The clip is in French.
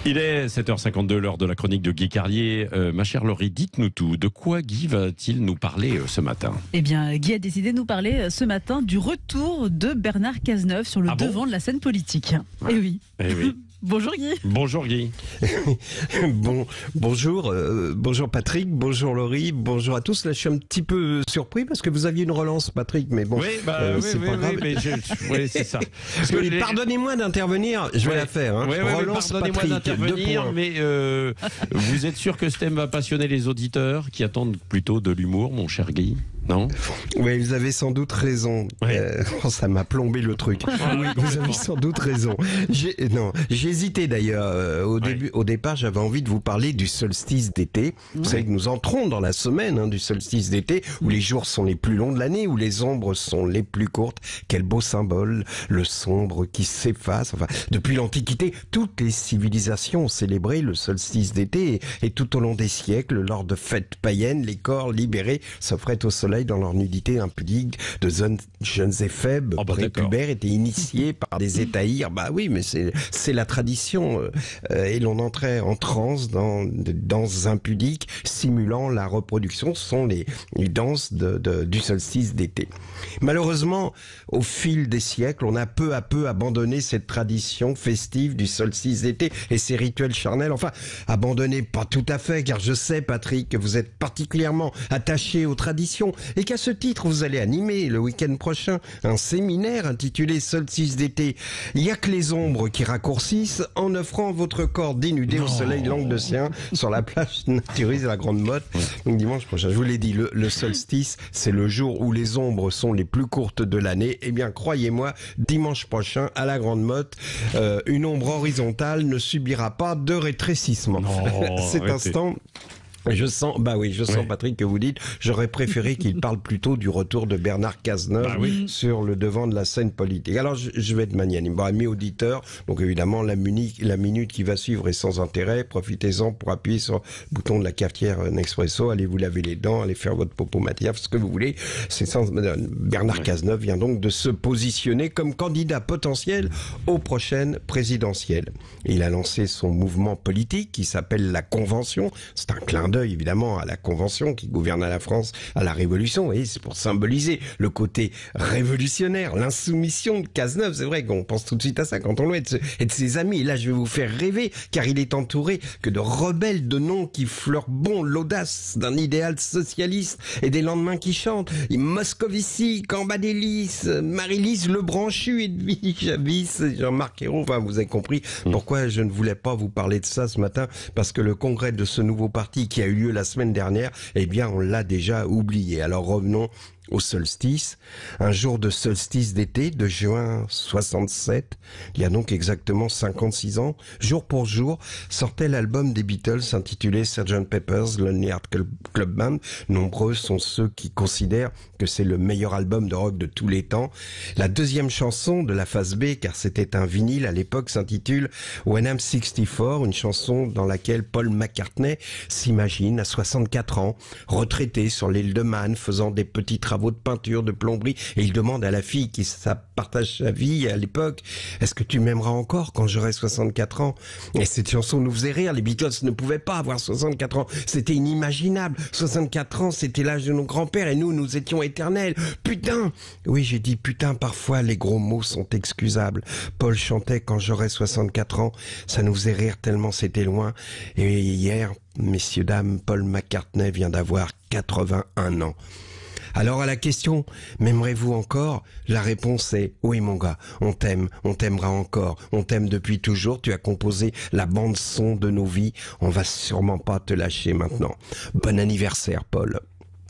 Il est 7h52, l'heure de la chronique de Guy Carlier. Ma chère Laurie, dites-nous tout. De quoi Guy va-t-il nous parler ce matin? Eh bien, Guy a décidé de nous parler ce matin du retour de Bernard Cazeneuve sur le devant de la scène politique. Ouais. Eh oui. Eh oui. Bonjour Guy. Bonjour Guy. Bonjour Patrick, bonjour Laurie, bonjour à tous. Là, je suis un petit peu surpris parce que vous aviez une relance, Patrick, mais bon, c'est pas grave. Oui, c'est ça. Pardonnez-moi d'intervenir, je vais la faire. Hein. Relance pardonnez-moi Patrick, d'intervenir, mais vous êtes sûr que ce thème va passionner les auditeurs qui attendent plutôt de l'humour, mon cher Guy? Non? Oui, vous avez sans doute raison. Ouais. Ça m'a plombé le truc. Oui, vous avez sans doute raison. J'ai hésité d'ailleurs. Au départ, j'avais envie de vous parler du solstice d'été. Vous savez que nous entrons dans la semaine du solstice d'été, où les jours sont les plus longs de l'année, où les ombres sont les plus courtes. Quel beau symbole, le sombre qui s'efface. Enfin, depuis l'Antiquité, toutes les civilisations ont célébré le solstice d'été, et tout au long des siècles, lors de fêtes païennes, les corps libérés s'offraient au soleil dans leur nudité impudique. De jeunes éphèbes, prépubères, étaient initiés par des étahirs. Bah oui, mais c'est la tradition. Et l'on entrait en transe dans des danses impudiques simulant la reproduction. Ce sont les danses du solstice d'été. Malheureusement, au fil des siècles, on a peu à peu abandonné cette tradition festive du solstice d'été et ses rituels charnels. Enfin, abandonné pas tout à fait, car je sais, Patrick, que vous êtes particulièrement attaché aux traditions et qu'à ce titre, vous allez animer le week-end prochain un séminaire intitulé Solstice d'été. Il n'y a que les ombres qui raccourcissent en offrant votre corps dénudé au soleil languedocien sur la plage naturiste de la Grande Motte. Donc dimanche prochain, je vous l'ai dit, le solstice, c'est le jour où les ombres sont les plus courtes de l'année. Eh bien, croyez-moi, dimanche prochain, à la Grande Motte, une ombre horizontale ne subira pas de rétrécissement. Cet instant... Je sens, Patrick, que vous dites, j'aurais préféré qu'il parle plutôt du retour de Bernard Cazeneuve sur le devant de la scène politique. Alors, je vais être magnanime. Bon, amis auditeurs, donc évidemment, la minute qui va suivre est sans intérêt. Profitez-en pour appuyer sur le bouton de la cafetière Nespresso. Allez vous laver les dents, allez faire votre popo matière, ce que vous voulez. Bernard Cazeneuve vient donc de se positionner comme candidat potentiel aux prochaines présidentielles. Il a lancé son mouvement politique qui s'appelle la Convention. C'est un clin d'œil évidemment à la Convention qui gouverne la France à la Révolution, et c'est pour symboliser le côté révolutionnaire, l'insoumission de Cazeneuve. C'est vrai qu'on pense tout de suite à ça quand on est de ses amis. Et là, je vais vous faire rêver, car il est entouré que de rebelles de noms qui fleurent bon l'audace d'un idéal socialiste et des lendemains qui chantent. Moscovici, Cambadélis, Marie-Lise Lebranchu, Edwige Javis, Jean-Marc Ayrault. Enfin, vous avez compris pourquoi je ne voulais pas vous parler de ça ce matin, parce que le congrès de ce nouveau parti qui a eu lieu la semaine dernière, eh bien, on l'a déjà oublié. Alors revenons au solstice, un jour de solstice d'été de juin 67, il y a donc exactement 56 ans, jour pour jour, sortait l'album des Beatles intitulé Sgt. Pepper's Lonely Hearts Club Band. Nombreux sont ceux qui considèrent que c'est le meilleur album de rock de tous les temps. La deuxième chanson de la phase B, car c'était un vinyle à l'époque, s'intitule When I'm 64, une chanson dans laquelle Paul McCartney s'imagine à 64 ans, retraité sur l'île de Man, faisant des petits travaux de peinture, de plomberie, et il demande à la fille qui partage sa vie à l'époque, est-ce que tu m'aimeras encore quand j'aurai 64 ans? Et cette chanson nous faisait rire, les Beatles ne pouvaient pas avoir 64 ans, c'était inimaginable, 64 ans c'était l'âge de nos grands-pères et nous étions éternels, putain! Oui, j'ai dit putain, parfois les gros mots sont excusables. Paul chantait quand j'aurai 64 ans, ça nous faisait rire tellement c'était loin, et hier, messieurs, dames, Paul McCartney vient d'avoir 81 ans. Alors à la question, m'aimerez-vous encore? La réponse est oui mon gars, on t'aime, on t'aimera encore, on t'aime depuis toujours, tu as composé la bande son de nos vies, on va sûrement pas te lâcher maintenant. Bon anniversaire Paul.